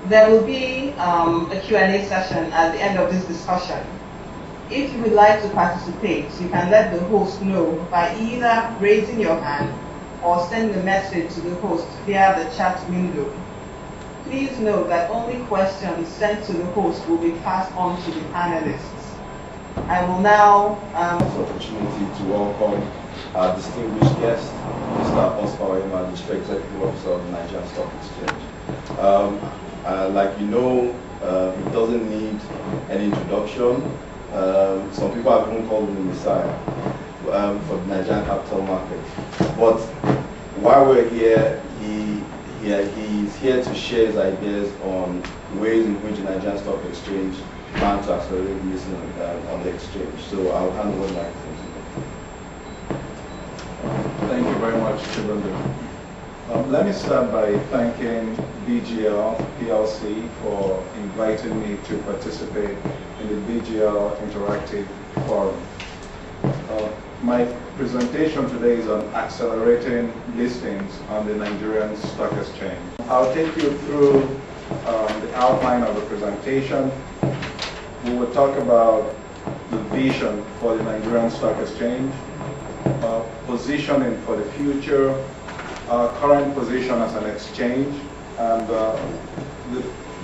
There will be a Q&A session at the end of this discussion. If you would like to participate, you can let the host know by either raising your hand or sending a message to the host via the chat window. Please note that only questions sent to the host will be passed on to the panelists. I will now this opportunity to welcome our distinguished guest, Mr. Oscar Oyema, the Chief Executive Officer of the Nigerian Stock Exchange. Like you know, it doesn't need any introduction. Some people have even called him the Messiah for the Nigerian capital market. But while we're here, he's here to share his ideas on ways in which the Nigerian Stock Exchange plans to accelerate listing on the exchange. So I'll hand over the microphone to him. Thank you very much, Chibundu. Let me start by thanking BGL Plc for inviting me to participate in the BGL Interactive Forum. My presentation today is on accelerating listings on the Nigerian Stock Exchange. I'll take you through the outline of the presentation. We will talk about the vision for the Nigerian Stock Exchange, positioning for the future, our current position as an exchange, and the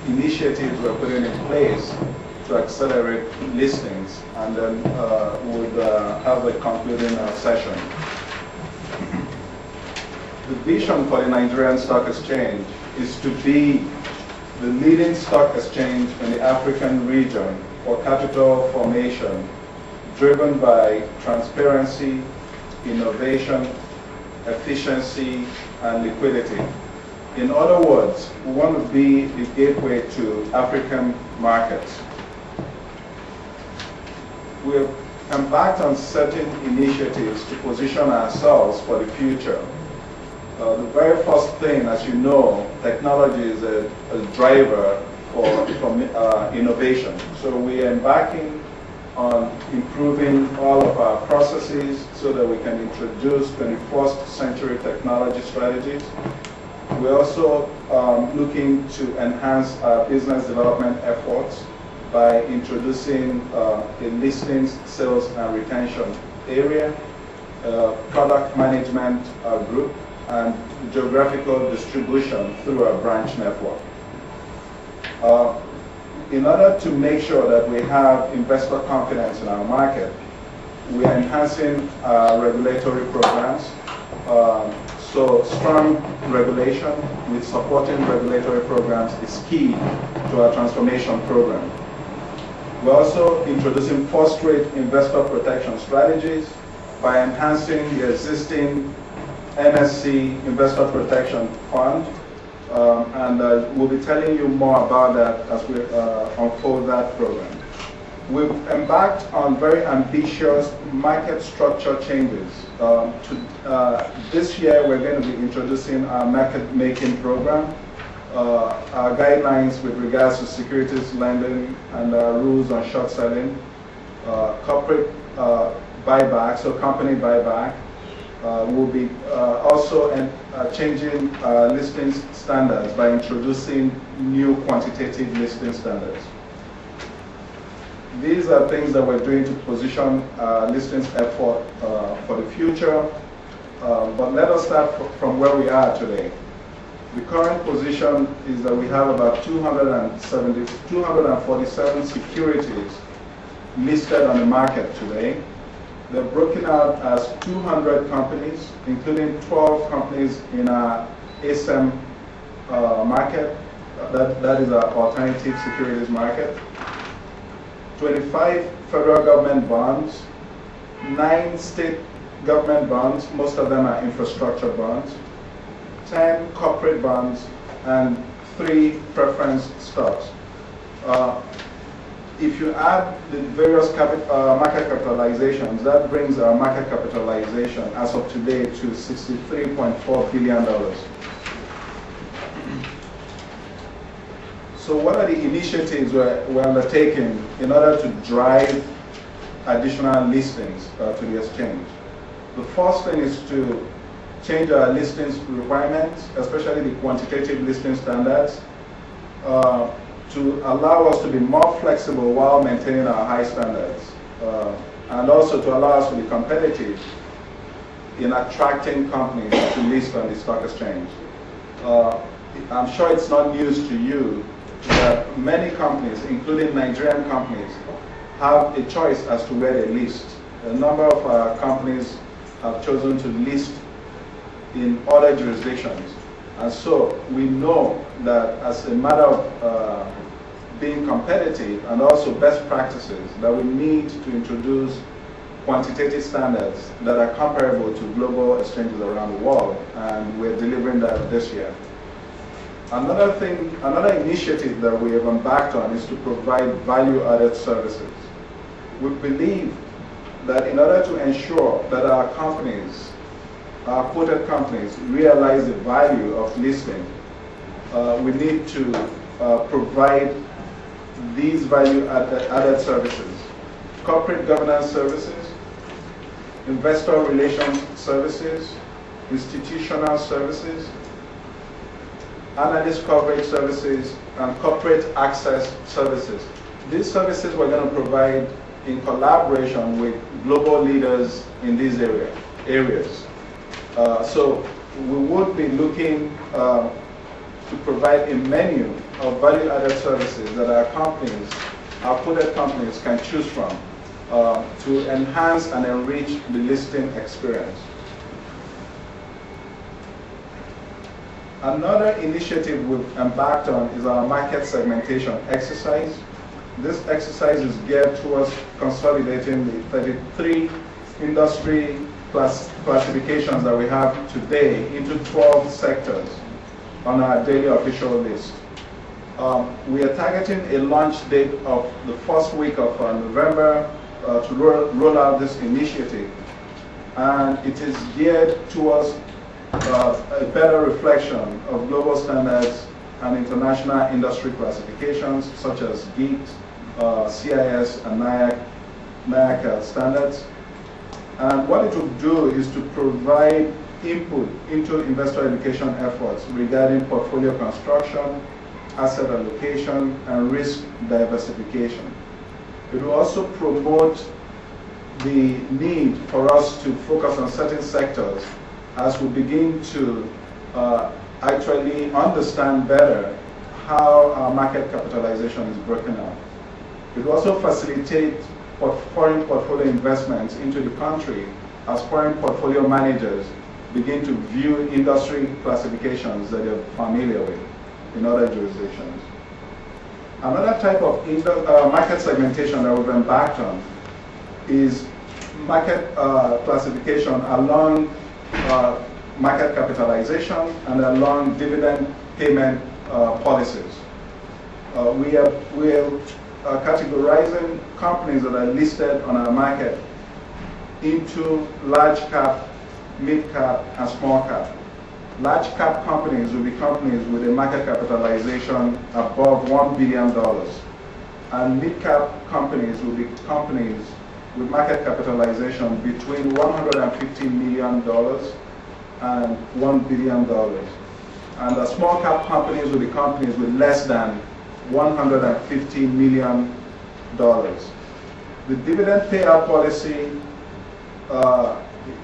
initiatives we're putting in place to accelerate listings, and then we'll have a concluding session. The vision for the Nigerian Stock Exchange is to be the leading stock exchange in the African region for capital formation, driven by transparency, innovation, efficiency, and liquidity. In other words, we want to be the gateway to African markets. We have embarked on certain initiatives to position ourselves for the future. The very first thing, as you know, technology is a driver for innovation. So we are embarking on improving all of our processes so that we can introduce 21st century technology strategies. We're also looking to enhance our business development efforts by introducing a listings, sales, and retention area, product management group, and geographical distribution through our branch network. In order to make sure that we have investor confidence in our market, we are enhancing our regulatory programs. So strong regulation with supporting regulatory programs is key to our transformation program. We're also introducing first-rate investor protection strategies by enhancing the existing NSC Investor Protection Fund, and we'll be telling you more about that as we unfold that program. We've embarked on very ambitious market structure changes. This year, we're going to be introducing our market-making program, our guidelines with regards to securities lending and rules on short selling, corporate buyback, so company buyback. We'll be also changing listings standards by introducing new quantitative listing standards. These are things that we're doing to position listings effort for the future. But let us start from where we are today. The current position is that we have about 247 securities listed on the market today. They're broken out as 200 companies, including 12 companies in our ASEM market, that is our alternative securities market, 25 federal government bonds, 9 state government bonds, most of them are infrastructure bonds, 10 corporate bonds, and 3 preference stocks. If you add the various market capitalizations, that brings our market capitalization as of today to $63.4 billion. So what are the initiatives we're undertaking in order to drive additional listings to the exchange? The first thing is to change our listings requirements, especially the quantitative listing standards. to allow us to be more flexible while maintaining our high standards, and also to allow us to be competitive in attracting companies to list on the stock exchange. I'm sure it's not news to you that many companies, including Nigerian companies, have a choice as to where they list. A number of companies have chosen to list in other jurisdictions. And so we know that as a matter of being competitive and also best practices, that we need to introduce quantitative standards that are comparable to global exchanges around the world, and we're delivering that this year. Another initiative that we have embarked on is to provide value-added services. We believe that in order to ensure that our companies, our quoted companies, realize the value of listing, we need to provide these value-added services: corporate governance services, investor relations services, institutional services, analyst coverage services, and corporate access services. These services we're going to provide in collaboration with global leaders in these areas. So we would be looking to provide a menu of value-added services that our companies, our quoted companies, can choose from to enhance and enrich the listing experience. Another initiative we've embarked on is our market segmentation exercise. This exercise is geared towards consolidating the 33 industry classifications that we have today into 12 sectors on our daily official list. We are targeting a launch date of the first week of November to roll out this initiative, and it is geared towards a better reflection of global standards and international industry classifications such as GEAT, CIS, and NIAC standards. And what it will do is to provide input into investor education efforts regarding portfolio construction, asset allocation, and risk diversification. It will also promote the need for us to focus on certain sectors as we begin to actually understand better how our market capitalization is broken up. It will also facilitate foreign portfolio investments into the country as foreign portfolio managers begin to view industry classifications that they're familiar with in other jurisdictions. Another type of market segmentation that we've embarked on is market classification along market capitalization and along dividend payment policies. We are categorizing companies that are listed on our market into large cap, mid cap, and small cap. Large cap companies will be companies with a market capitalization above $1 billion. And mid cap companies will be companies with market capitalization between $150 million and $1 billion. And the small cap companies will be companies with less than $150 million. The dividend payout policy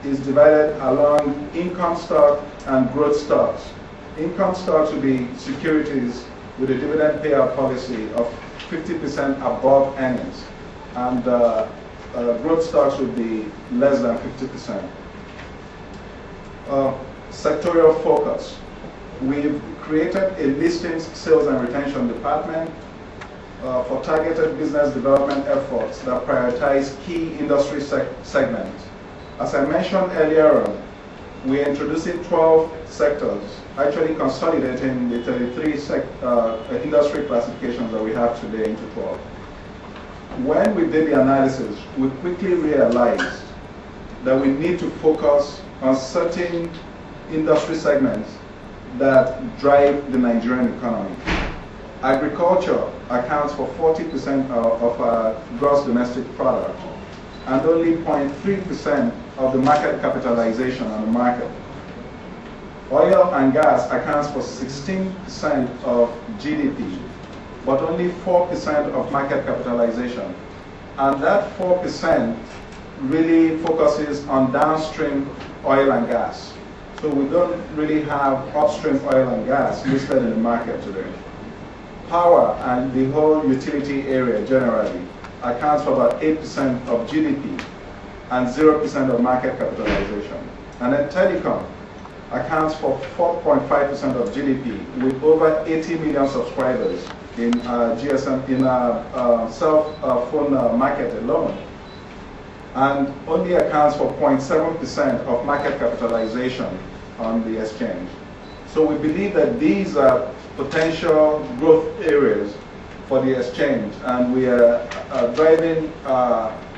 is divided along income stock and growth stocks. Income stocks will be securities with a dividend payout policy of 50% above earnings, and growth stocks would be less than 50%. Sectorial focus. We've created a listings, sales, and retention department for targeted business development efforts that prioritize key industry segments. As I mentioned earlier on, we're introducing 12 sectors, actually consolidating the 33 industry classifications that we have today into 12. When we did the analysis, we quickly realized that we need to focus on certain industry segments that drive the Nigerian economy. Agriculture accounts for 40% of our gross domestic product and only 0.3% of the market capitalization on the market. Oil and gas accounts for 16% of GDP, but only 4% of market capitalization. And that 4% really focuses on downstream oil and gas. So we don't really have upstream oil and gas listed in the market today. Power and the whole utility area generally accounts for about 8% of GDP and 0% of market capitalization. And then telecom accounts for 4.5% of GDP with over 80 million subscribers in GSM, in cell phone market alone, and only accounts for 0.7% of market capitalization on the exchange. So we believe that these are potential growth areas for the exchange, and we are driving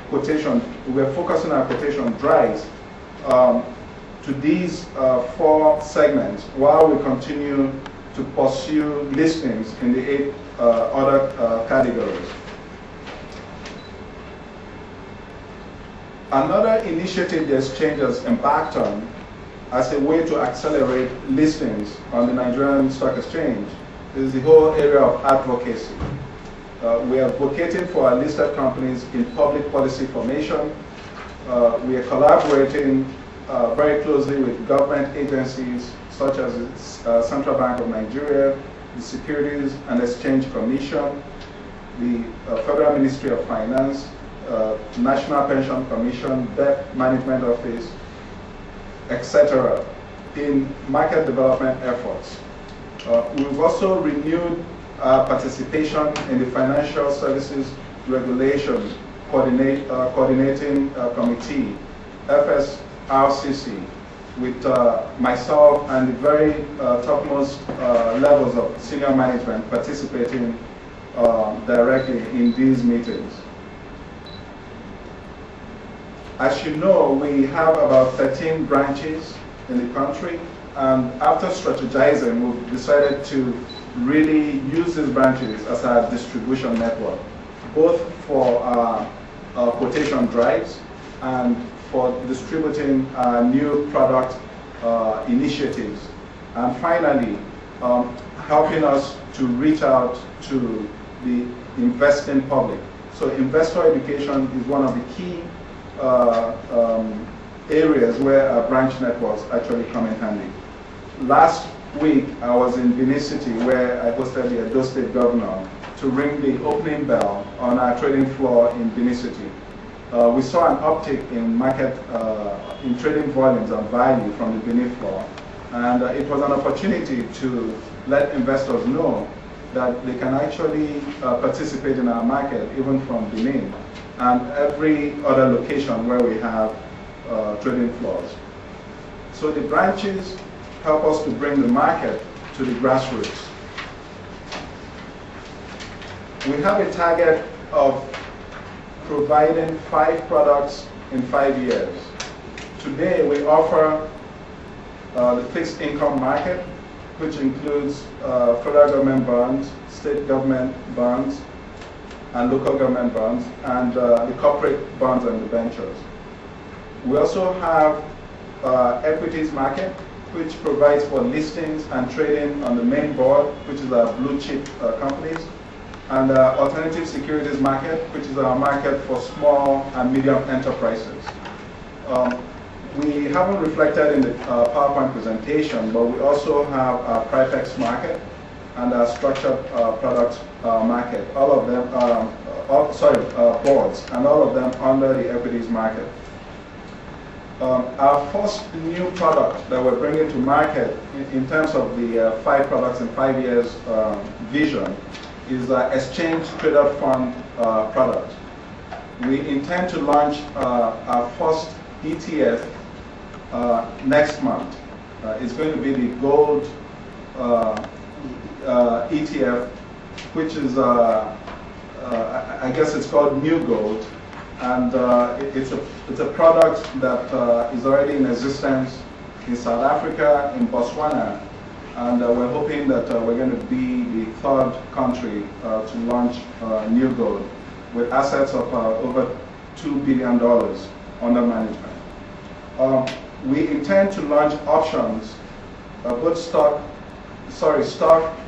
quotation, we are focusing our quotation drives to these 4 segments while we continue to pursue listings in the 8 other categories. Another initiative the exchange has embarked on as a way to accelerate listings on the Nigerian Stock Exchange is the whole area of advocacy. We are advocating for our listed companies in public policy formation. We are collaborating very closely with government agencies such as the Central Bank of Nigeria, the Securities and Exchange Commission, the Federal Ministry of Finance, National Pension Commission, Debt Management Office, etc., in market development efforts. We've also renewed participation in the Financial Services Regulation Coordinating Committee, FSRCC, with myself and the very topmost levels of senior management participating directly in these meetings. As you know, we have about 13 branches in the country, and after strategizing, we've decided to really use these branches as our distribution network, both for quotation drives and for distributing new product initiatives, and finally helping us to reach out to the investing public. So investor education is one of the key areas where our branch networks actually come in handy. Last week I was in Benin City, where I hosted the Edo State Governor to ring the opening bell on our trading floor in Benin City. We saw an uptick in market, in trading volumes and value from the Benin floor, and it was an opportunity to let investors know that they can actually participate in our market even from Benin and every other location where we have trading floors. So the branches help us to bring the market to the grassroots. We have a target of providing 5 products in 5 years. Today we offer the fixed income market, which includes federal government bonds, state government bonds, and local government bonds, and the corporate bonds and debentures. We also have equities market, which provides for listings and trading on the main board, which is our blue chip companies, and alternative securities market, which is our market for small and medium enterprises. We haven't reflected in the PowerPoint presentation, but we also have our Pripex market and our structured products market, all of them, boards, and all of them under the equities market. Our first new product that we're bringing to market in terms of the 5 products in 5 years vision is the Exchange Traded Fund product. We intend to launch our first ETF next month. It's going to be the gold ETF, which is, I guess it's called New Gold, and it's a product that is already in existence in South Africa, in Botswana, and we're hoping that we're going to be the 3rd country to launch New Gold with assets of over $2 billion under management. We intend to launch options both stock,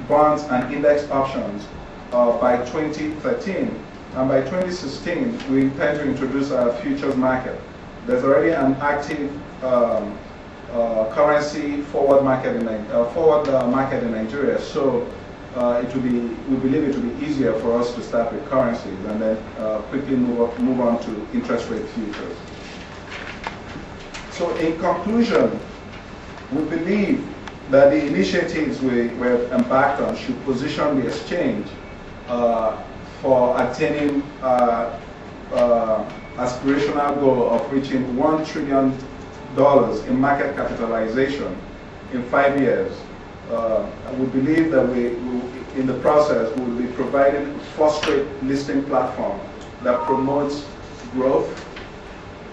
bonds, and index options by 2013. And by 2016, we intend to introduce a futures market. There's already an active currency forward market in Nigeria. So we believe it will be easier for us to start with currencies and then quickly move on to interest rate futures. So in conclusion, we believe that the initiatives we've embarked on should position the exchange for attaining aspirational goal of reaching $1 trillion in market capitalization in 5 years. We believe that in the process, we will be providing a first-rate listing platform that promotes growth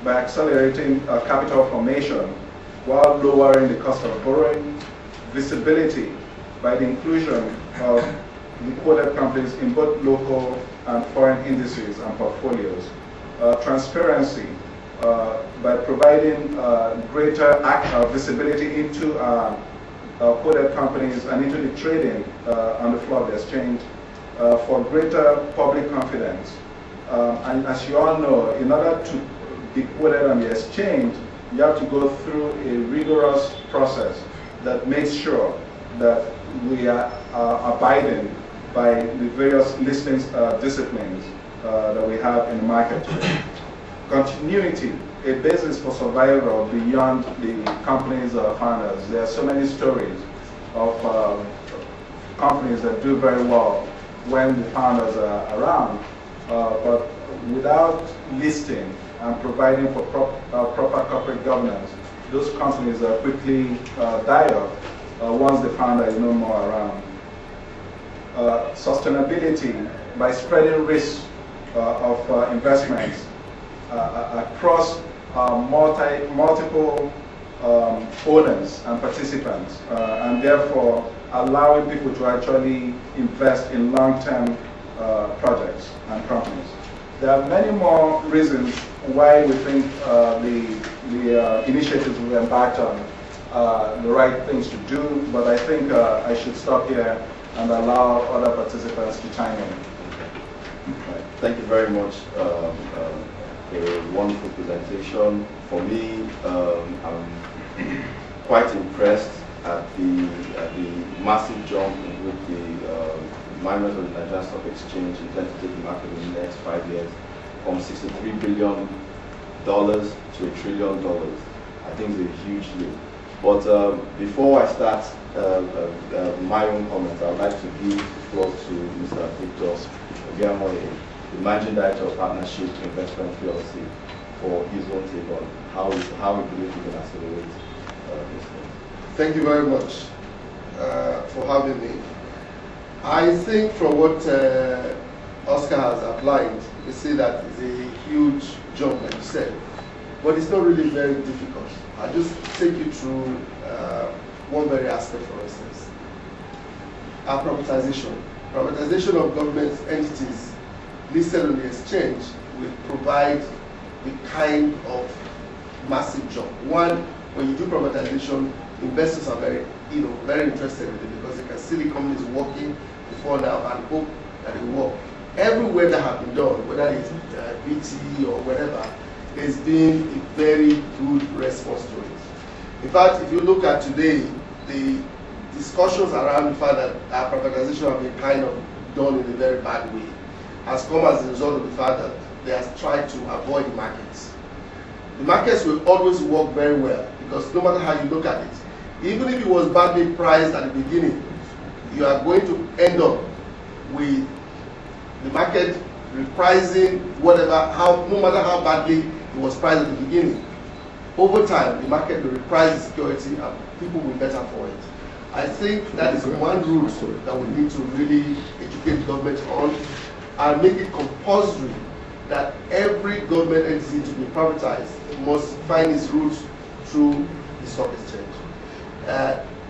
by accelerating capital formation while lowering the cost of borrowing, visibility by the inclusion of the quoted companies in both local and foreign indices and portfolios, transparency by providing greater visibility into quoted companies and into the trading on the floor of the exchange for greater public confidence. And as you all know, in order to be quoted on the exchange, you have to go through a rigorous process that makes sure that we are abiding by the various listings disciplines that we have in the market. Continuity, a basis for survival beyond the company's founders. There are so many stories of companies that do very well when the founders are around, but without listing and providing for proper corporate governance, those companies quickly die off once the founder is no more around. Sustainability, by spreading risk of investments across multiple owners and participants, and therefore allowing people to actually invest in long-term projects and companies. There are many more reasons why we think the initiatives we embarked on are the right things to do, but I think I should stop here and allow other participants to chime in. Right. Thank you very much for a wonderful presentation. For me, I'm quite impressed at the massive jump in which the members of the Nigerian Stock Exchange intend to take the market in the next 5 years, from $63 billion to $1 trillion. I think it's a huge leap. But before I start my own comments, I would like to give the floor to Mr. Victor Obiamoye, the Managing Director of Partnership Investment PLC, for his own take on how we believe we can accelerate this thing. Thank you very much for having me. I think from what Oscar has outlined, you see that it's a huge jump, like you said, but it's not really very difficult. I'll just take you through one very aspect, for instance. Our privatization. Privatization of government entities listed on the exchange will provide the kind of massive jump. One, when you do privatization, investors are very interested in it because they can see the companies working before now and hope that it will work. Everywhere that has been done, whether it's BT or whatever, there's been a very good response to it. In fact, if you look at today, the discussions around the fact that our privatization have been kind of done in a very bad way has come as a result of the fact that they have tried to avoid the markets. The markets will always work very well because no matter how you look at it, even if it was badly priced at the beginning, you are going to end up with the market repricing whatever, no matter how badly it was priced at the beginning. Over time, the market will reprice the security and people will better for it. I think that is one route that we need to really educate the government on and make it compulsory that every government entity to be privatized must find its route through the stock exchange.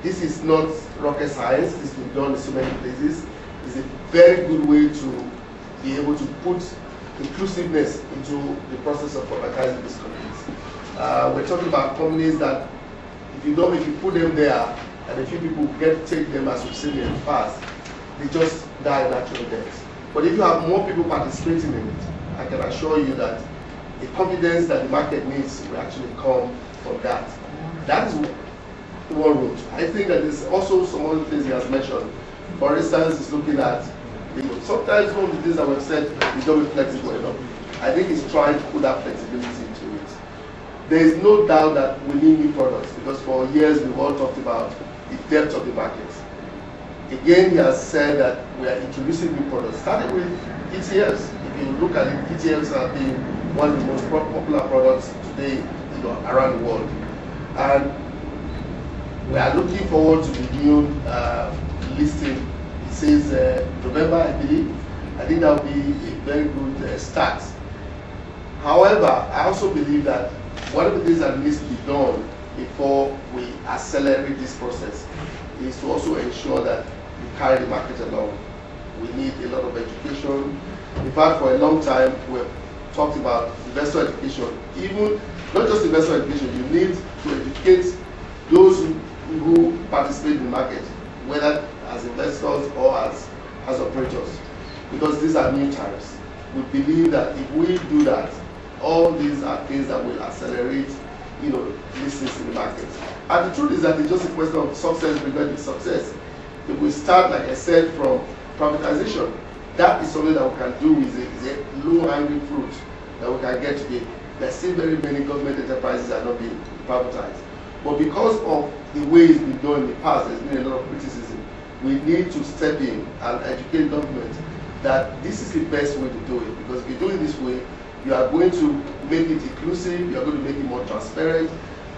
This is not rocket science. This has been done in so many places. It's a very good way to be able to put inclusiveness into the process of privatizing these companies. We're talking about companies that if you put them there, and a few people get to take them as we've seen in the past, they just die natural deaths. But if you have more people participating in it, I can assure you that the confidence that the market needs will actually come from that. That is one route. I think that there's also some other things he has mentioned. For instance, he's looking at, sometimes one of the things that we've said is not flexible enough. I think he's trying to put that flexibility into it. There is no doubt that we need new products, because for years we've all talked about the depth of the market. Again, he has said that we are introducing new products, starting with ETFs. If you look at it, ETFs have been one of the most popular products today, around the world. And we are looking forward to the new listing. It says November, I believe. I think that will be a very good start. However, I also believe that one of the things that needs to be done before we accelerate this process is to also ensure that we carry the market along. We need a lot of education. In fact, for a long time, we've talked about investor education. Even not just investor education, you need to educate those who participate in the market, whether as investors or as operators, because these are new times. We believe that if we do that, all these are things that will accelerate, listings in the market. And the truth is that it's just a question of success regarding success. If we start, like I said, from privatization, that is something that we can do with a low-hanging fruit that we can get today. There's still very many government enterprises that are not being privatized. But because of the way it's been done in the past, there's been a lot of criticism. We need to step in and educate government that this is the best way to do it. Because if you do it this way, you are going to make it inclusive, you are going to make it more transparent,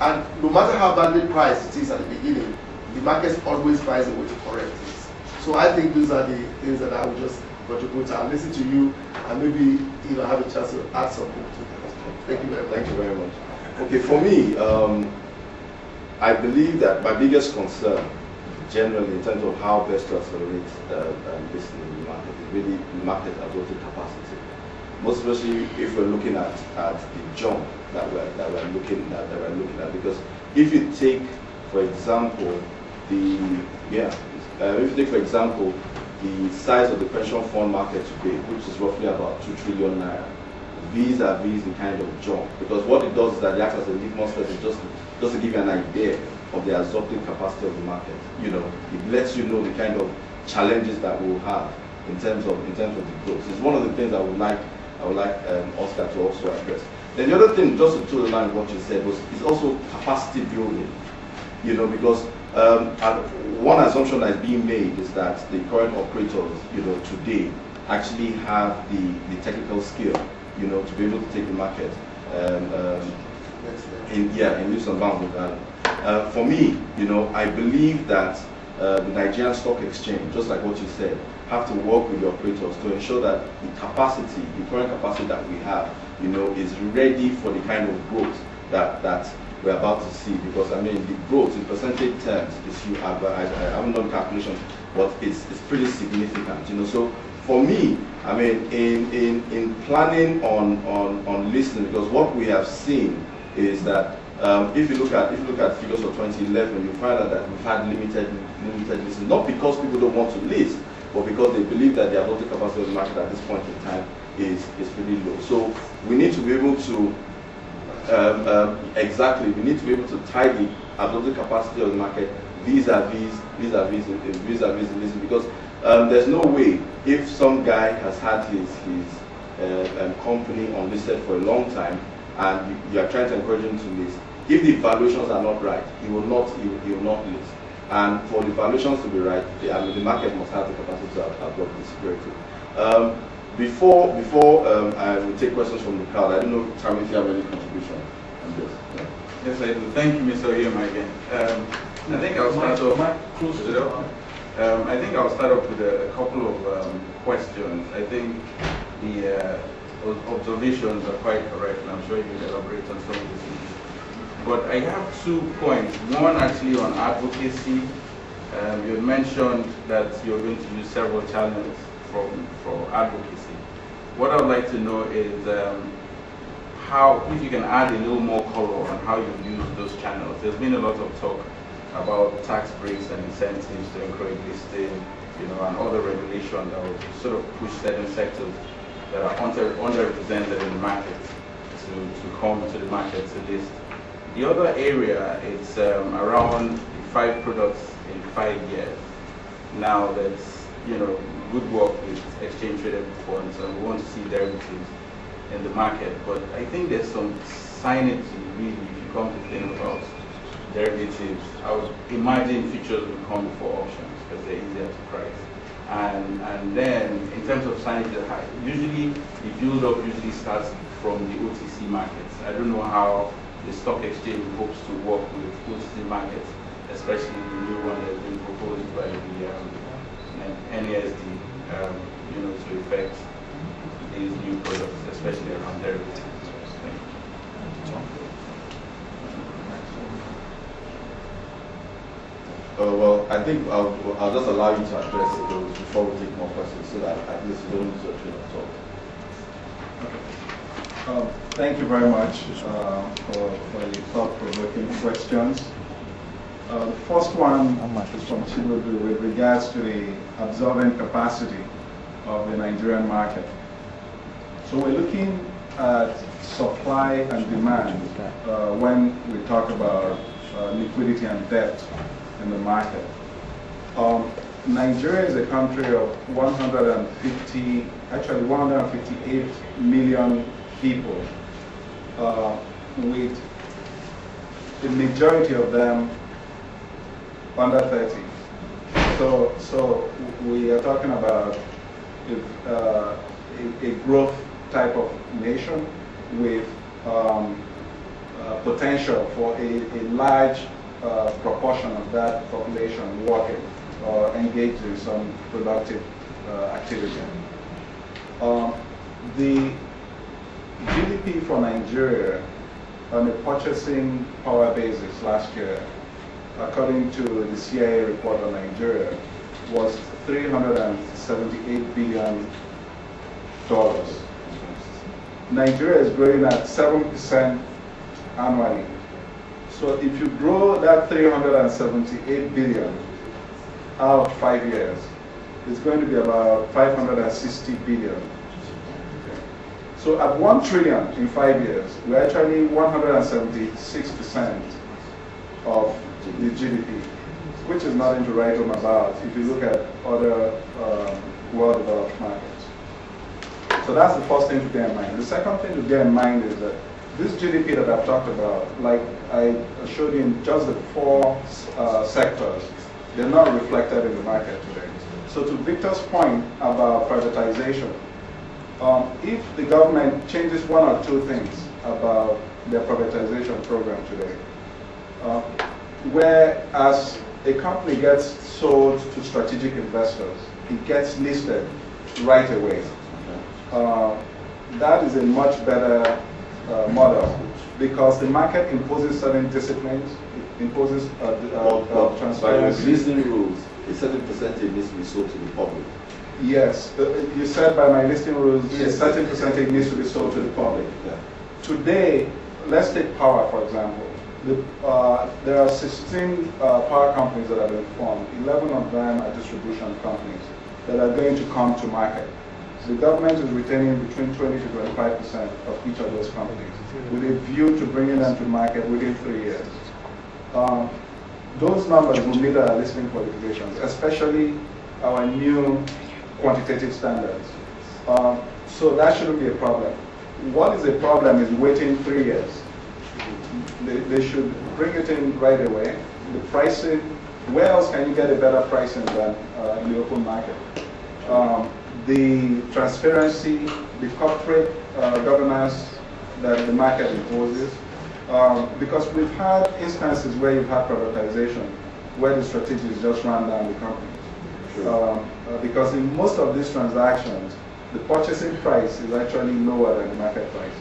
and no matter how badly priced it is at the beginning, the market always finds a way to correct it. So I think those are the things that I would just contribute. I'll listen to you and maybe have a chance to add something to that. Thank you very much. Thank you very much. Okay, for me, I believe that my biggest concern, generally, in terms of how best to accelerate listing in the market, is really the market absorption capacity. Most especially if we're looking at the jump that we're looking at, because if you take, for example, the size of the pension fund market today, which is roughly about 2 trillion naira, vis-a-vis the kind of jump. Because what it does is that it acts as a litmus test, just to give you an idea of the absorptive capacity of the market. It lets you know the kind of challenges that we'll have in terms of the growth. It's one of the things I would like Oscar to also address. Then the other thing, just to the line what you said, is also capacity building. Because one assumption that is being made is that the current operators, today actually have the technical skill, to be able to take the market in leaps and bounds. For me, I believe that the Nigerian Stock Exchange, just like what you said, have to work with the operators to ensure that the current capacity that we have, is ready for the kind of growth that we're about to see. Because the growth in percentage terms is huge. I haven't done calculations, but it's pretty significant. So for me, in planning on listing, because what we have seen is that if you look at figures for 2011, you find out that we've had limited listing, not because people don't want to list, but because they believe that the absorptive capacity of the market at this point in time is pretty low. So we need to be able to we need to be able to tie the absorptive capacity of the market vis-a-vis the listing, because there's no way, if some guy has had his company unlisted for a long time and you are trying to encourage him to list, if the valuations are not right, he will not list. And for the valuations to be right, the market must have the capacity to absorb the security. Before I will take questions from the crowd, I don't know, Tammy, if you have any contribution on this. Yeah. Yes, I do. Thank you, Mr. Oyema, again. I think I'll start off. I think I'll start off with a couple of questions. I think the observations are quite correct, and I'm sure you will elaborate on some of these things. But I have 2 points. One actually on advocacy. You mentioned that you're going to use several channels for advocacy. What I'd like to know is if you can add a little more color on how you use those channels. There's been a lot of talk about tax breaks and incentives to encourage listing, and other regulation that will sort of push certain sectors that are underrepresented in the market to come to the market to list. The other area is around 5 products in 5 years. Now that's good work with exchange traded funds, and we want to see derivatives in the market. But I think there's some sanity really if you come to think about derivatives. I would imagine futures will come before options because they're easier to price. And then in terms of sanity, usually the build-up usually starts from the OTC markets. I don't know how the stock exchange hopes to work with OTC markets, especially the new one that's been proposed by the NASD, to effect these new products, especially around derivatives. Well, I think I'll just allow you to address those before we take more questions, so that at least you don't lose your train of thought. Thank you very much for the thought-provoking questions. The first one is from Chibudu with regards to the absorbing capacity of the Nigerian market. So we're looking at supply and demand when we talk about liquidity and debt in the market. Nigeria is a country of 158 million people, with the majority of them under 30. So we are talking about a growth type of nation with potential for a large proportion of that population working or engaged in some productive activity. The GDP for Nigeria on a purchasing power basis last year, according to the CIA report on Nigeria, was $378 billion. Nigeria is growing at 7% annually. So if you grow that 378 billion out 5 years, it's going to be about 560 billion. So at 1 trillion in 5 years, we're actually 176% of the GDP, which is nothing to write home about if you look at other well-developed markets. So that's the first thing to bear in mind. The second thing to bear in mind is that this GDP that I've talked about, like I showed you in just the 4 sectors, they're not reflected in the market today. So to Victor's point about privatization, if the government changes 1 or 2 things about their privatization program today, whereas a company gets sold to strategic investors, it gets listed right away. That is a much better model because the market imposes certain disciplines, it imposes transparency. By listing rules, a certain percentage needs to be sold to the public. Yes, you said by my listing rules, a certain percentage needs to be sold to the public. Yeah. Today, let's take power for example. There are 16 power companies that have been formed. 11 of them are distribution companies that are going to come to market. So the government is retaining between 20 to 25% of each of those companies with a view to bringing them to market within 3 years. Those numbers will meet our listing qualifications, especially our new quantitative standards. So that shouldn't be a problem. What is a problem is waiting 3 years. They should bring it in right away. The pricing, where else can you get a better pricing than in the open market? The transparency, the corporate governance that the market imposes, because we've had instances where you've had privatization, where the strategies just ran down the company. Sure. Because in most of these transactions, the purchasing price is actually lower than the market price.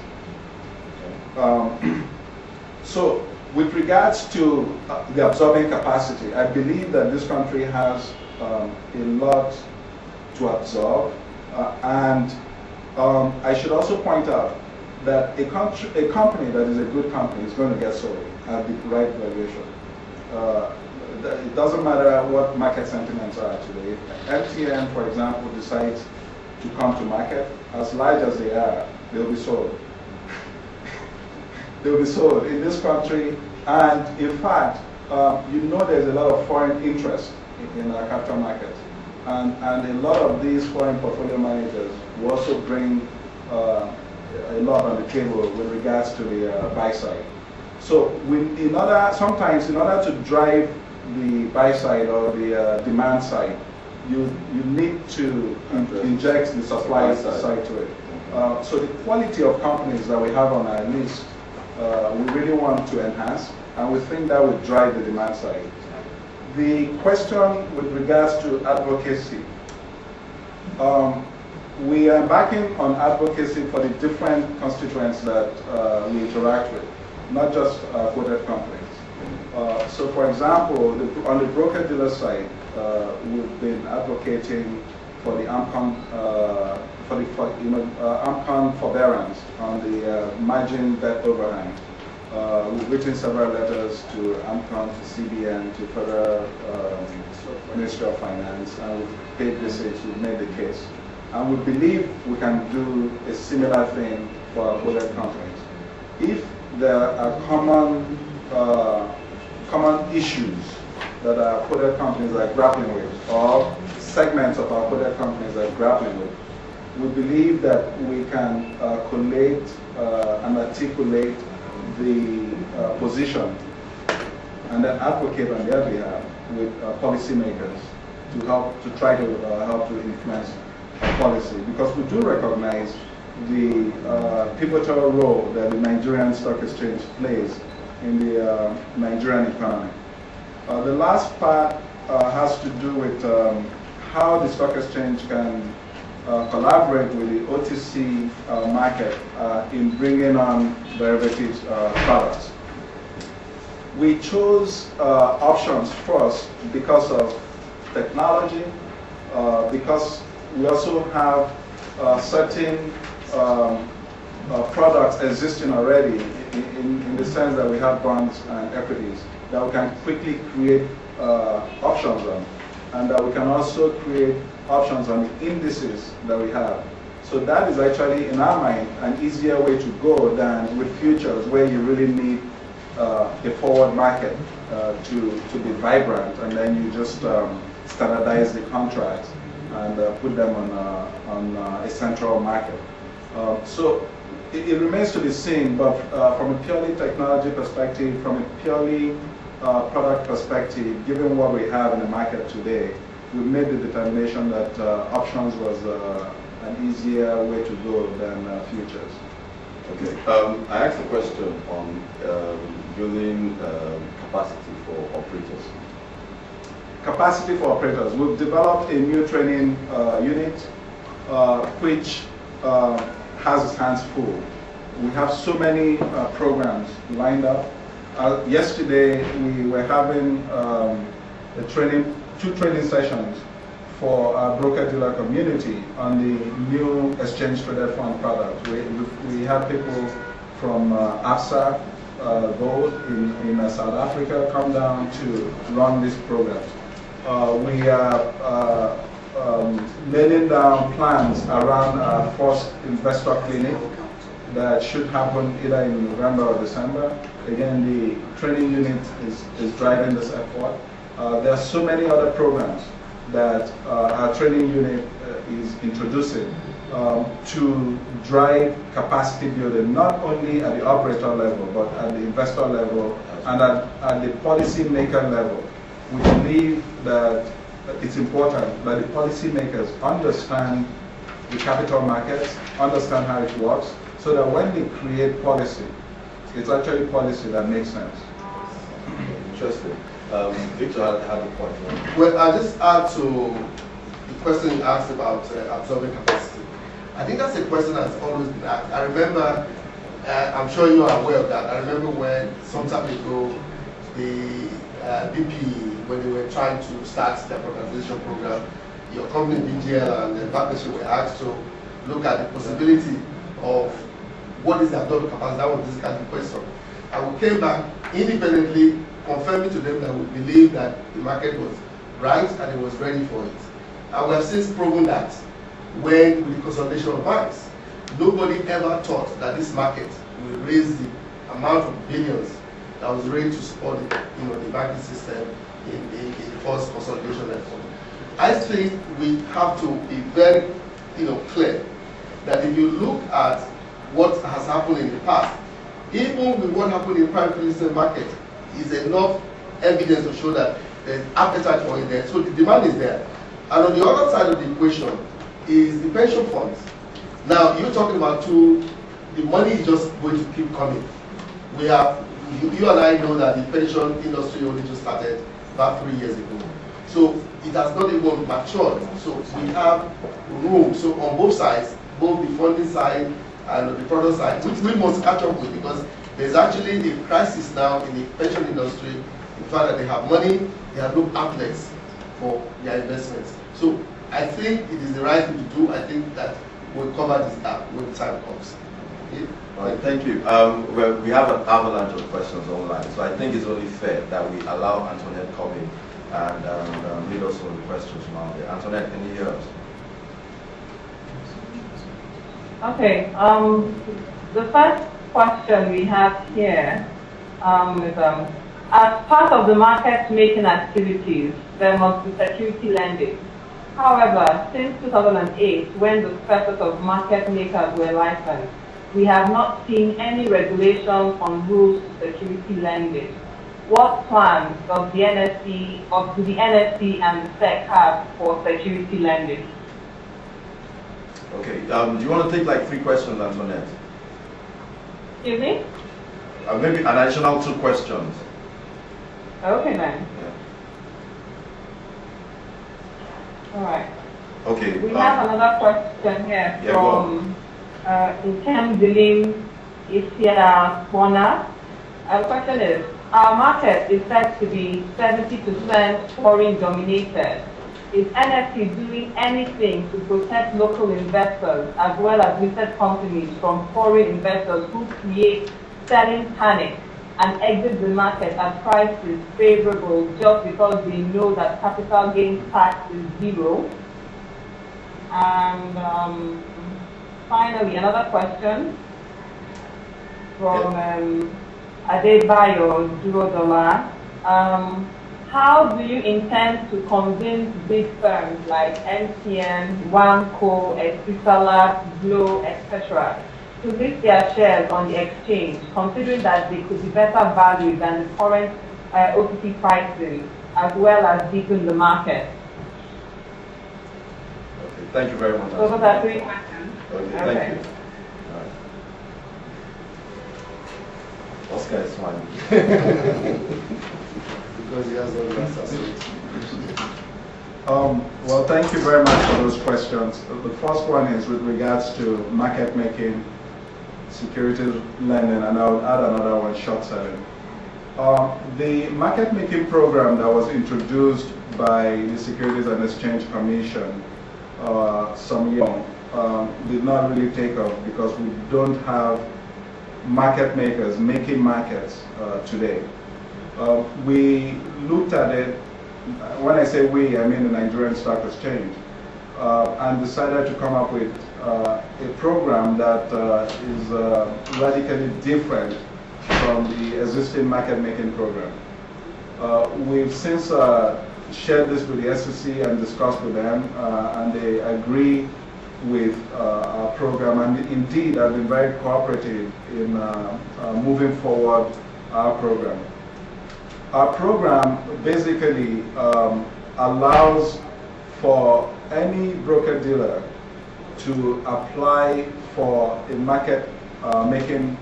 So with regards to the absorbing capacity, I believe that this country has a lot to absorb. And I should also point out that a company that is a good company is going to get sold at the right valuation. it doesn't matter what market sentiments are today. If MTN, for example, decides to come to market, as large as they are, they'll be sold. They'll be sold in this country, and in fact, you know there's a lot of foreign interest in our capital markets, and a lot of these foreign portfolio managers will also bring a lot on the table with regards to the buy side. So sometimes in order to drive the buy side or the demand side, you need to inject the supply side to it. So the quality of companies that we have on our list, we really want to enhance, and we think that would drive the demand side. The question with regards to advocacy, we are embarking on advocacy for the different constituents that we interact with, not just quoted companies. So for example, on the broker-dealer side, we've been advocating for the AMCON, AMCON forbearance on the margin debt overhang. We've written several letters to AMCON, to CBN, to Federal Ministry of Finance, and we've paid visits, we've made the case. And we believe we can do a similar thing for our quoted companies. If there are common issues that our quoted companies are grappling with, or segments of our quoted companies are grappling with, we believe that we can collate and articulate the position and then advocate on their behalf with policymakers to try to help to influence policy, because we do recognize the pivotal role that the Nigerian Stock Exchange plays in the Nigerian economy. The last part has to do with how the stock exchange can collaborate with the OTC market in bringing on derivative products. We chose options first because of technology, because we also have certain products existing already in the sense that we have bonds and equities that we can quickly create options on, and that we can also create options on the indices that we have. So that is actually, in our mind, an easier way to go than with futures, where you really need a forward market to be vibrant, and then you just standardize the contracts and put them on a central market. So it remains to be seen, but from a purely technology perspective, from a purely product perspective, given what we have in the market today, we made the determination that options was an easier way to go than futures. Okay. I asked a question on building capacity for operators. Capacity for operators. We've developed a new training unit which has its hands full. We have so many programs lined up. Yesterday we were having two training sessions for our broker-dealer community on the new exchange-traded fund product. We had people from AFSA, Gold in South Africa, come down to run this program. We are laying down plans around our first investor clinic that should happen either in November or December. Again, the training unit is driving this effort. There are so many other programs that our training unit is introducing to drive capacity building, not only at the operator level, but at the investor level and at the policy maker level. We believe that it's important that the policymakers understand the capital markets, understand how it works, so that when they create policy, it's actually policy that makes sense. Interesting. Victor had a point. Right? Well, I'll just add to the question you asked about absorbing capacity. I think that's a question that's always been asked. I remember, I'm sure you are aware of that. I remember when some time ago, the BP, when they were trying to start their privatization program, your company BGL and the partnership were asked to look at the possibility of what is the absorbing capacity. That was basically the question. And we came back independently confirming to them that we believe that the market was right and it was ready for it. And we have since proven that when with the consolidation of banks, nobody ever thought that this market will raise the amount of billions that was ready to support the, the banking system in the first consolidation effort. I think we have to be very clear that if you look at what has happened in the past, even with what happened in the private listed market, is enough evidence to show that there's appetite for it there. So the demand is there. And on the other side of the equation is the pension funds. Now, you're talking about the money is just going to keep coming. We have, you and I know that the pension industry only just started about 3 years ago. So it has not even matured. So we have room. So on both sides, both the funding side and the product side, which we must catch up with, because there's actually a crisis now in the pension industry. In fact, that they have money, they have no outlets for their investments. So I think it is the right thing to do. I think that we'll cover this gap when the time comes. Okay? All right, thank you. Well, we have an avalanche of questions online, so I think it's only fair that we allow Antoinette come in and read us some of the questions from out there. Antoinette, can you hear us? Okay. The first question we have here is, as part of the market-making activities, there must be security lending. However, since 2008, when the status of market makers were licensed, we have not seen any regulation on rules to security lending. What plans does the NSE, or do the NSE and the SEC have for security lending? Okay, do you want to take like 3 questions, Antoinette? Excuse me? Maybe an additional 2 questions. Okay then. Yeah. All right. Okay. We have another question here from Ikem Dilim Isia Bona. The question is, our market is said to be 70% foreign dominated. Is NSE doing anything to protect local investors as well as listed companies from foreign investors who create selling panic and exit the market at prices favorable just because they know that capital gains tax is 0? And finally, another question from Adebayo Durodola. How do you intend to convince big firms like MTN, Wanco, Etisalat, Glo, etc. to list their shares on the exchange, considering that they could be better valued than the current OTC pricing, as well as deepen the market? Okay, thank you very much. So those are 3 questions. Okay, thank you. Oscar is smiling. Because he has all the answers. Well, thank you very much for those questions. The first one is with regards to market making, securities lending, and I'll add another one, short selling. The market making program that was introduced by the Securities and Exchange Commission some years ago did not really take off because we don't have market makers making markets today. We looked at it, when I say we, I mean the Nigerian Stock Exchange, and decided to come up with a program that is radically different from the existing market making program. We've since shared this with the SEC and discussed with them, and they agree with our program, and indeed have been very cooperative in moving forward our program. Our program basically allows for any broker-dealer to apply for a market making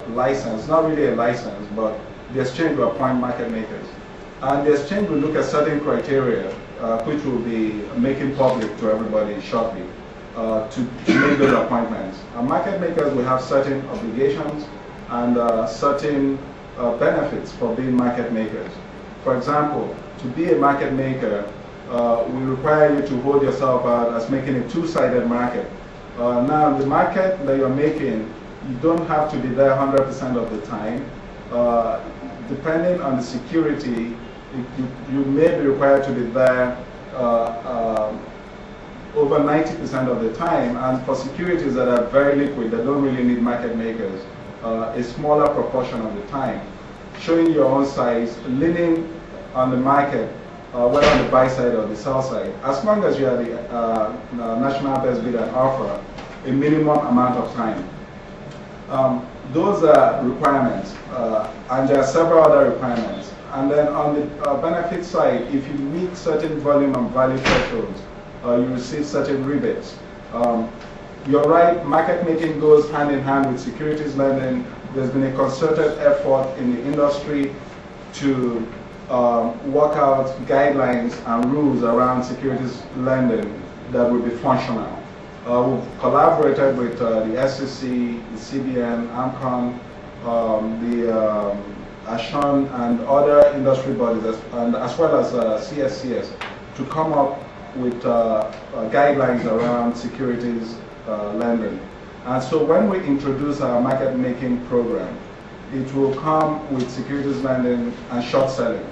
license, not really a license, but the exchange will appoint market makers. And the exchange will look at certain criteria, which will be making public to everybody shortly, to make those appointments. Market makers will have certain obligations and certain benefits for being market makers. For example, to be a market maker, we require you to hold yourself out as making a two-sided market. Now, the market that you're making, you don't have to be there 100% of the time. depending on the security, you may be required to be there over 90% of the time, and for securities that are very liquid, that don't really need market makers, a smaller proportion of the time. Showing your own size, leaning on the market, whether on the buy side or the sell side, as long as you are the national best bid and offer a minimum amount of time. Those are requirements, and there are several other requirements. And then on the benefit side, if you meet certain volume and value thresholds, you receive certain rebates. You're right, market making goes hand in hand with securities lending. There's been a concerted effort in the industry to work out guidelines and rules around securities lending that will be functional. We've collaborated with the SEC, the CBN, AMCON, the Ashon, and other industry bodies, as well as CSCS, to come up with guidelines around securities lending. And so when we introduce our market making program, it will come with securities lending and short selling.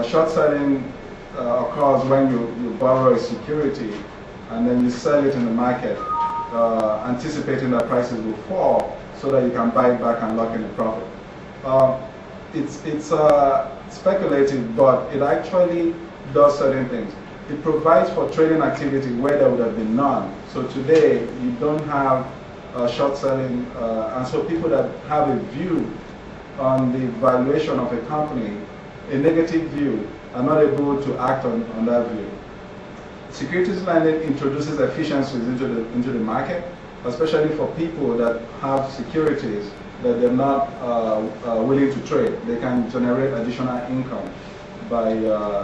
Short selling occurs when you borrow a security and then you sell it in the market, anticipating that prices will fall so that you can buy it back and lock in a profit. It's speculative, but it actually does certain things. It provides for trading activity where there would have been none. So today, you don't have short selling, and so people that have a view on the valuation of a company, a negative view, are not able to act on that view. Securities lending introduces efficiencies into the market, especially for people that have securities that they're not willing to trade. They can generate additional income by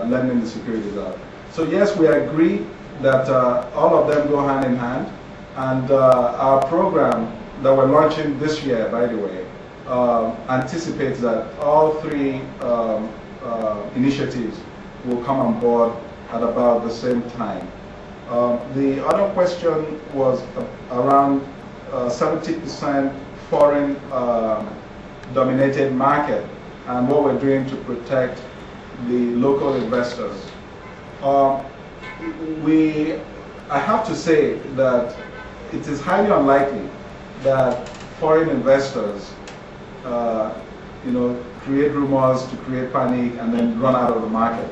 lending the securities out. So yes, we agree that all of them go hand in hand, and our program that we're launching this year, by the way, anticipates that all three initiatives will come on board at about the same time. The other question was around 70% foreign dominated market and what we're doing to protect the local investors. I have to say that it is highly unlikely that foreign investors create rumors to create panic and then run out of the market.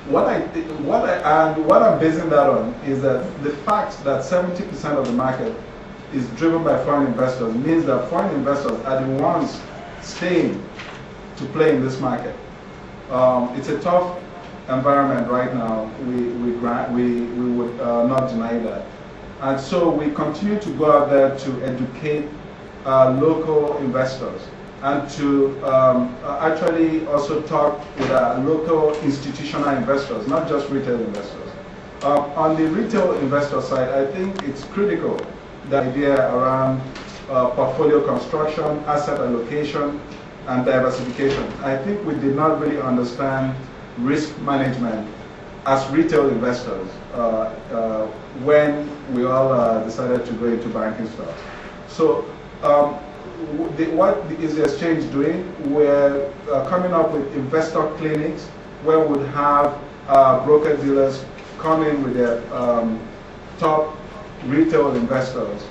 What I'm basing that on is that the fact that 70% of the market is driven by foreign investors means that foreign investors are the ones staying to play in this market. It's a tough environment right now. We would not deny that. And so we continue to go out there to educate local investors and to actually also talk with our local institutional investors, not just retail investors. On the retail investor side, I think it's critical, the idea around portfolio construction, asset allocation, and diversification. I think we did not really understand risk management as retail investors when we all decided to go into banking stocks. So what is the exchange doing? We're coming up with investor clinics where we would have broker dealers come in with their top retail investors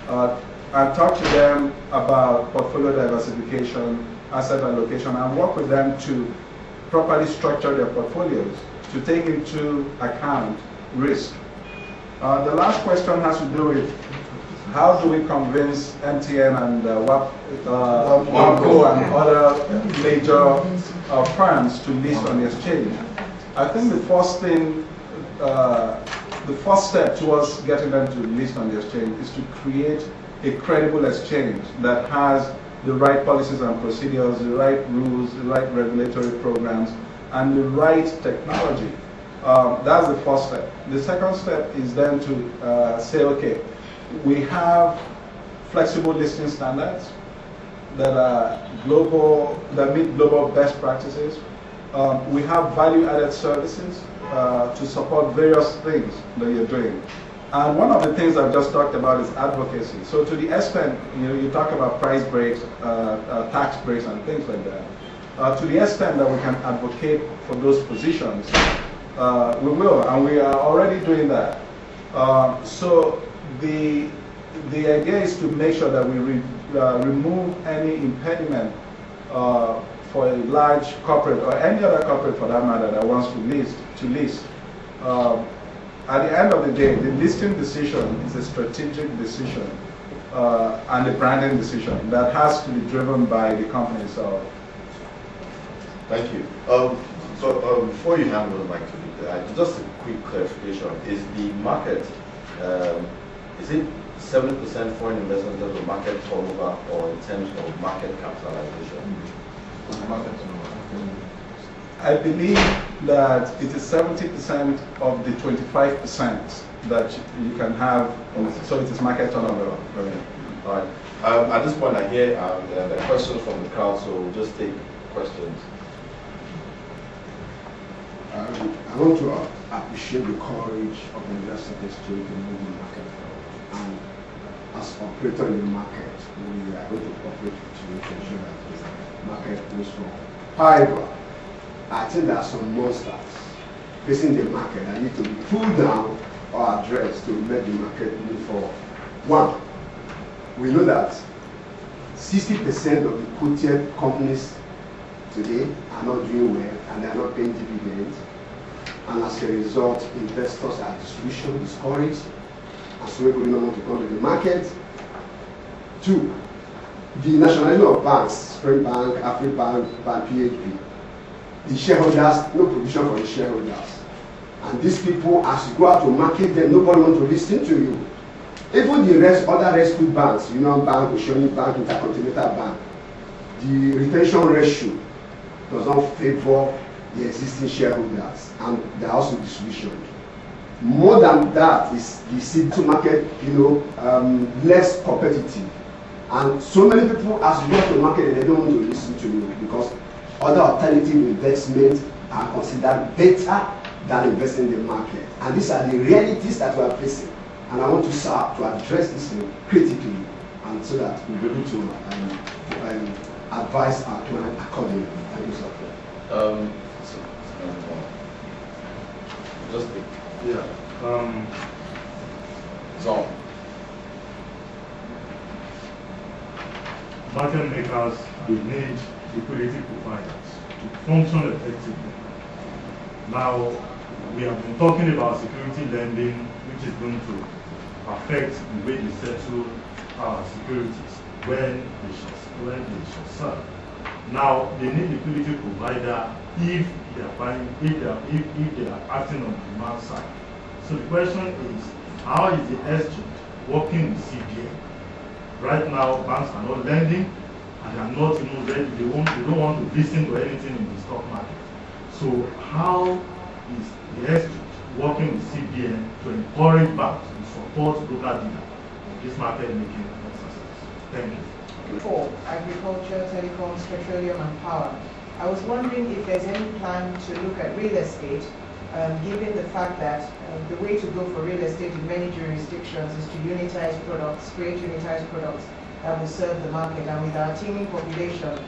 and talk to them about portfolio diversification, asset allocation, and work with them to properly structure their portfolios to take into account risk. The last question has to do with how do we convince MTN and WAPCO and other major firms to list on the exchange? I think the first step towards getting them to list on the exchange is to create a credible exchange that has the right policies and procedures, the right rules, the right regulatory programs, and the right technology. That's the first step. The second step is then to say, okay, we have flexible listing standards that are global, that meet global best practices. We have value-added services to support various things that you're doing. And one of the things I've just talked about is advocacy. So to the extent, you talk about price breaks, tax breaks, and things like that. To the extent that we can advocate for those positions, we will, and we are already doing that. So the idea is to make sure that we remove any impediment for a large corporate or any other corporate for that matter that wants to list. At the end of the day, the listing decision is a strategic decision and a branding decision that has to be driven by the company itself. Thank you. Before you hand over the mic to me, just a quick clarification. Is the market, is it 70% foreign investment in terms of market turnover or in terms of market capitalization? I believe that it is 70% of the 25% that you can have, so it is market turnover. All right. At this point, I hear the questions from the crowd, so we'll just take questions. I want to appreciate the courage of the Nigerian Stock Exchange to move the market forward. And as operator in the market, we are going to cooperate with you to ensure that the market moves forward. However, I think there are some monsters facing the market that need to be pulled down or addressed to make the market move forward. One, we know that 60% of the quoted companies today are not doing well and they are not paying dividends, and as a result investors are discouraged, and so people don't want to come to the market. Two, the nationalization of banks, Spring Bank, Afribank, Bank, PHB, the shareholders, no provision for the shareholders, and these people, as you go out to market them, nobody wants to listen to you. Even the other rescue banks, Union Bank, Oceanic Bank, Intercontinental Bank, the retention ratio does not favor the existing shareholders, and they are also distribution. More than that is the C2 market, less competitive, and so many people, as you go to market, they don't want to listen to you because other alternative investments are considered better than investing in the market, and these are the realities that we are facing. And I want to address this critically, and so that we'll be able to advise our client accordingly. Thank you, sir. Market makers, they need liquidity providers to function effectively. Now, we have been talking about security lending, which is going to affect the way they settle securities when they shall sell. Now, they need liquidity provider if they are buying, if they are acting on the demand side. So the question is, how is the exchange working with CBN? Right now, banks are not lending, and they are not even ready. They don't want to listen to anything in the stock market. So how is the exchange working with CBN to encourage banks to support local dealers in this market making exercise? Thank you. For agriculture, telecoms, petroleum and power, I was wondering if there's any plan to look at real estate, given the fact that the way to go for real estate in many jurisdictions is to unitize products, create unitized products that will serve the market. And with our teeming population,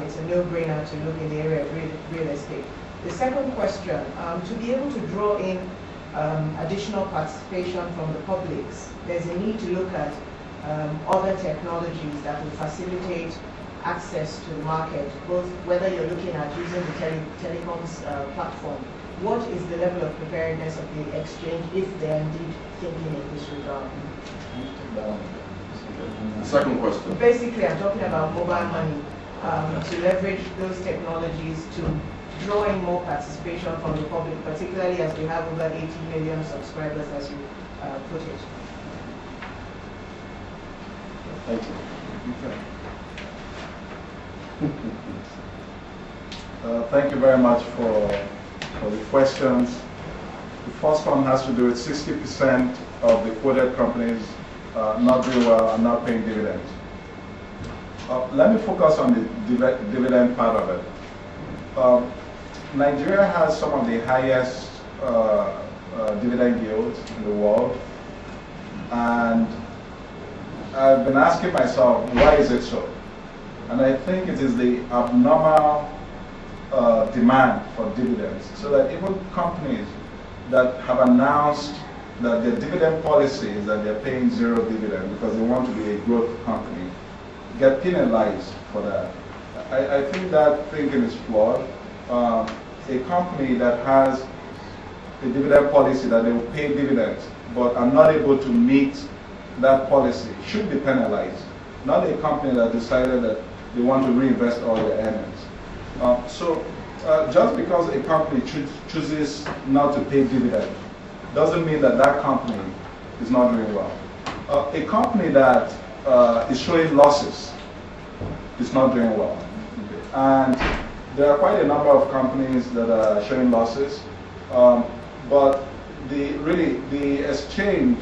it's a no-brainer to look in the area of real estate. The second question, to be able to draw in additional participation from the publics, there's a need to look at other technologies that will facilitate access to the market, both whether you're looking at using the telecoms platform. What is the level of preparedness of the exchange if they're indeed thinking in this regard? The second question. Basically, I'm talking about mobile money, to leverage those technologies to draw in more participation from the public, particularly as we have over 80 million subscribers, as you put it. Thank you. Thank you very much for the questions. The first one has to do with 60% of the quoted companies not doing well and not paying dividends. Let me focus on the dividend part of it. Nigeria has some of the highest dividend yields in the world, and I've been asking myself, why is it so? And I think it is the abnormal demand for dividends, so that even companies that have announced that their dividend policy is that they're paying zero dividend because they want to be a growth company get penalized for that. I think that thinking is flawed. A company that has a dividend policy that they will pay dividends but are not able to meet that policy should be penalized, not a company that decided that they want to reinvest all their earnings. Just because a company chooses not to pay dividends doesn't mean that that company is not doing well. A company that is showing losses is not doing well. And there are quite a number of companies that are showing losses, but the exchange,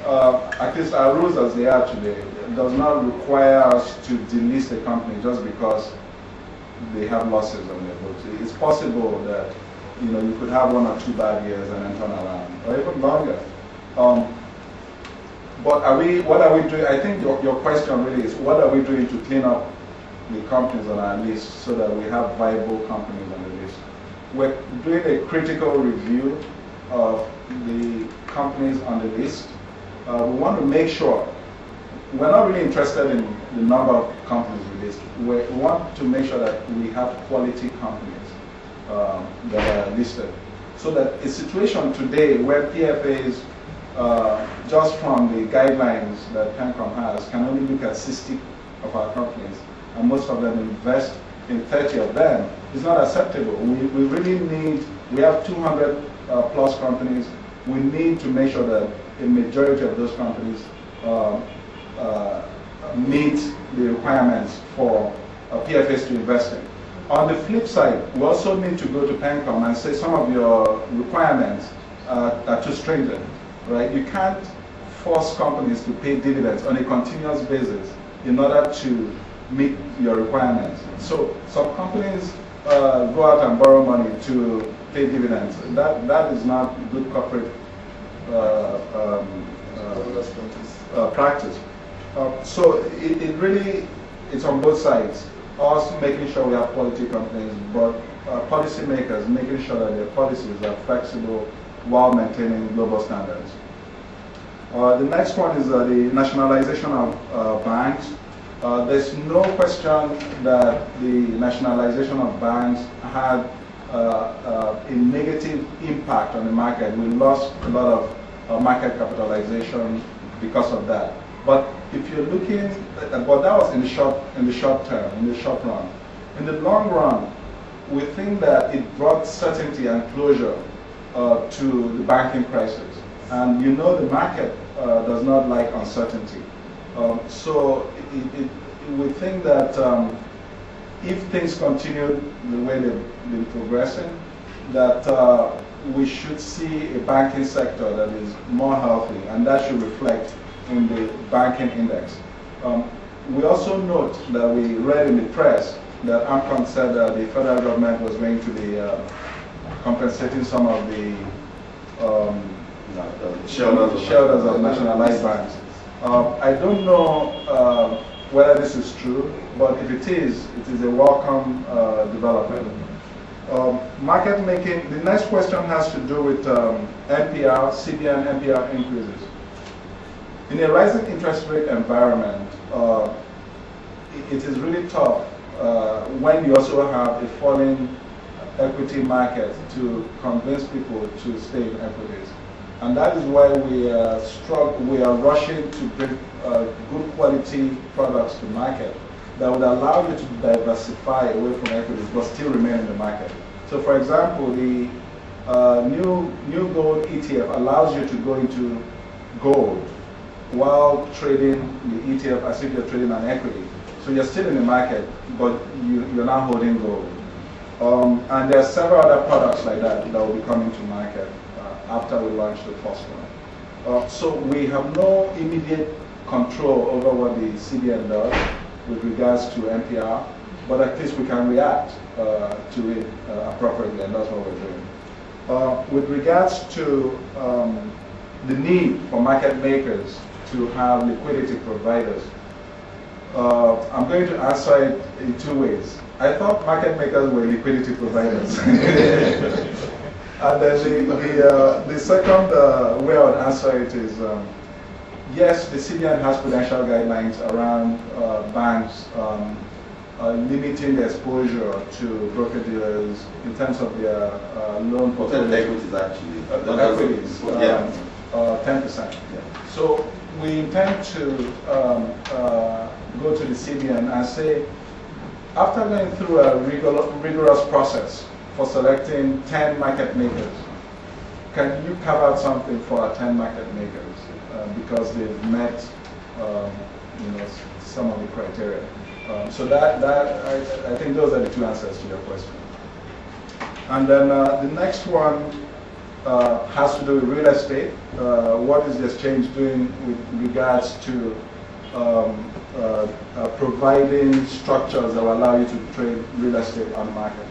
at least our rules as they are today, does not require us to delist a company just because they have losses on their books. It's possible that you could have 1 or 2 bad years and then turn around, or even longer. But what are we doing? I think your question really is, what are we doing to clean up the companies on our list so that we have viable companies on the list? We're doing a critical review of the companies on the list. We want to make sure, we're not really interested in the number of companies we list. We want to make sure that we have quality companies that are listed. So that a situation today where PFAs, just from the guidelines that PENCOM has, can only look at 60 of our companies, and most of them invest in 30 of them, is not acceptable. We really need, we have 200 plus companies. We need to make sure that a majority of those companies meet the requirements for PFAs to invest in. On the flip side, we also need to go to PENCOM and say some of your requirements are too stringent, right? You can't force companies to pay dividends on a continuous basis in order to meet your requirements. So some companies go out and borrow money to pay dividends. That is not good corporate practice. So it really, it's on both sides. Us making sure we have quality companies, but policymakers making sure that their policies are flexible while maintaining global standards. The next one is the nationalization of banks. There's no question that the nationalization of banks had a negative impact on the market. We lost a lot of market capitalization because of that. But if you're looking, but that was in the short term, in the short run. In the long run, we think that it brought certainty and closure to the banking crisis. And the market does not like uncertainty. So we think that if things continue the way they've been progressing, that we should see a banking sector that is more healthy, and that should reflect in the banking index. We also note that we read in the press that AMCON said that the federal government was going to be compensating some of the shareholders of nationalized banks. I don't know whether this is true, but if it is a welcome development. Market making, the next question has to do with NPR, CBN NPR increases. In a rising interest rate environment, it is really tough when you also have a falling equity market to convince people to stay in equities. And that is why we are rushing to bring good quality products to market that would allow you to diversify away from equities but still remain in the market. So for example, the new gold ETF allows you to go into gold while trading the ETF as if you're trading an equity. So you're still in the market, but you're now holding gold. And there are several other products like that that will be coming to market after we launch the first one. So we have no immediate control over what the CBN does with regards to NPR, but at least we can react to it appropriately, and that's what we're doing. With regards to the need for market makers to have liquidity providers, I'm going to answer it in two ways. I thought market makers were liquidity providers. And then the second way I would answer it is, yes, the CBN has prudential guidelines around banks limiting the exposure to broker-dealers in terms of their loan portfolio. Equities, actually. Equities, 10%. Yeah. So we intend to go to the CBN and say, after going through a rigorous process for selecting 10 market makers, can you carve out something for our 10 market makers because they've met some of the criteria? So I think those are the two answers to your question. And then the next one has to do with real estate. What is the exchange doing with regards to providing structures that will allow you to trade real estate on the market?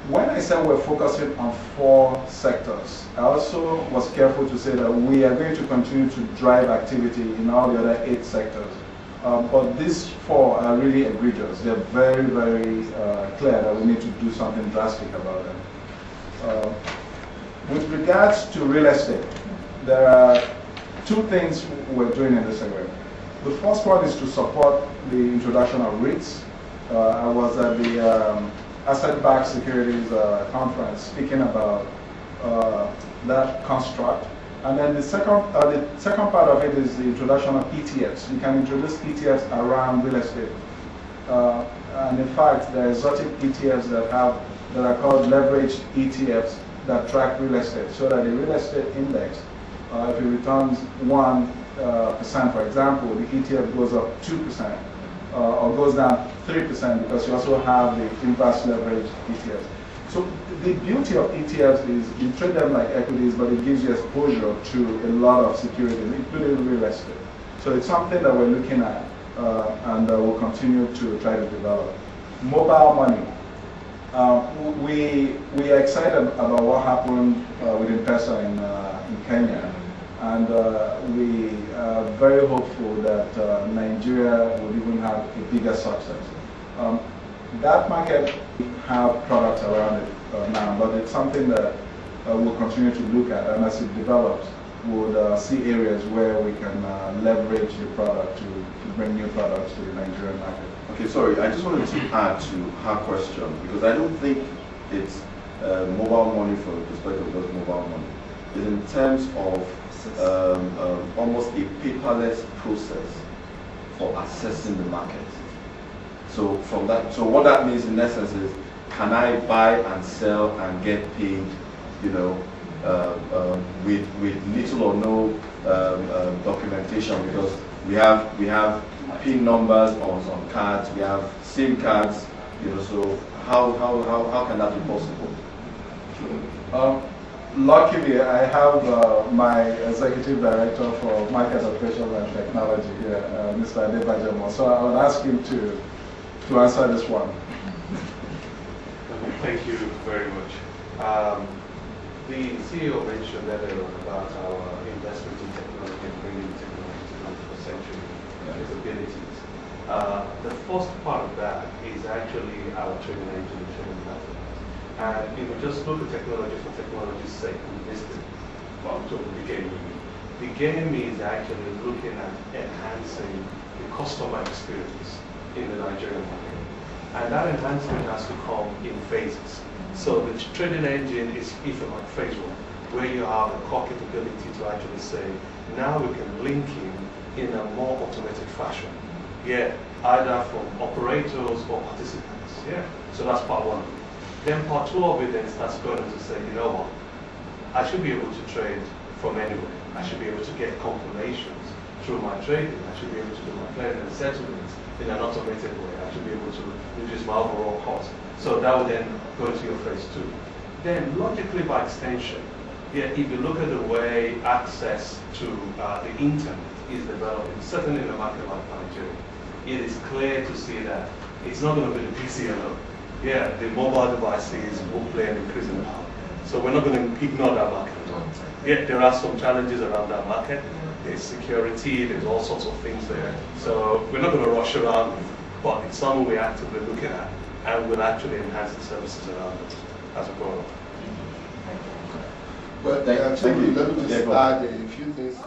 When I said we're focusing on 4 sectors, I also was careful to say that we are going to continue to drive activity in all the other 8 sectors. But these 4 are really egregious. They're very, very clear that we need to do something drastic about them. With regards to real estate, there are 2 things we're doing in this area. The first one is to support the introduction of REITs. I was at the Asset-Backed Securities Conference speaking about that construct. And then the second part of it is the introduction of ETFs. You can introduce ETFs around real estate. And in fact, there are exotic ETFs that are called leveraged ETFs that track real estate, so that the real estate index, if it returns 1%, for example, the ETF goes up 2%, or goes down 3%, because you also have the inverse leverage ETFs. So the beauty of ETFs is you trade them like equities, but it gives you exposure to a lot of securities, including real estate. So it's something that we're looking at, and we'll continue to try to develop. Mobile money. We are excited about what happened with M-Pesa in Kenya, and we are very hopeful that Nigeria would even have a bigger success. That market have products around it now, but it's something that we'll continue to look at, and as it develops, we'll see areas where we can leverage the product to bring new products to the Nigerian market. Okay, sorry, I just wanted to add to her question, because I don't think it's mobile money from the perspective of just mobile money. It's in terms of almost a paperless process for assessing the market. So from that, so what that means in essence is, can I buy and sell and get paid, with little or no documentation? Because we have PIN numbers on cards, we have SIM cards, so how can that be possible? Luckily, I have my executive director for market operations and technology here, Mr. Adebajamo. So I would ask him to answer this one. Thank you very much. The CEO mentioned earlier about our investment in technology and bringing technology to the 21st century capabilities. The first part of that is actually our trading engine and trading platform. And if we just look at technology for technology's sake, we missed it to the game. The game is actually looking at enhancing the customer experience in the Nigerian market. And that enhancement has to come in phases. So the trading engine is, if you like, phase 1, where you have the core capability to actually say, now we can link in a more automated fashion. Yeah, either from operators or participants. Yeah, so that's part 1. Then part 2 of it then starts going to say, you know what, I should be able to trade from anywhere. I should be able to get confirmations through my trading. I should be able to do my clearing and settlements in an automated way. I should be able to reduce my overall cost. So that would then go into your phase 2. Then logically by extension, yeah, if you look at the way access to the internet is developing, certainly in a market like Nigeria, it is clear to see that it's not going to be the PC alone. Yeah, the mobile devices will play an increasing part. So we're not going to ignore that market. Yeah, there are some challenges around that market. There's security, there's all sorts of things there. So we're not going to rush around but it's something we're actively looking at and will actually enhance the services around it as a product. Well, Thank you. let me just add a few things.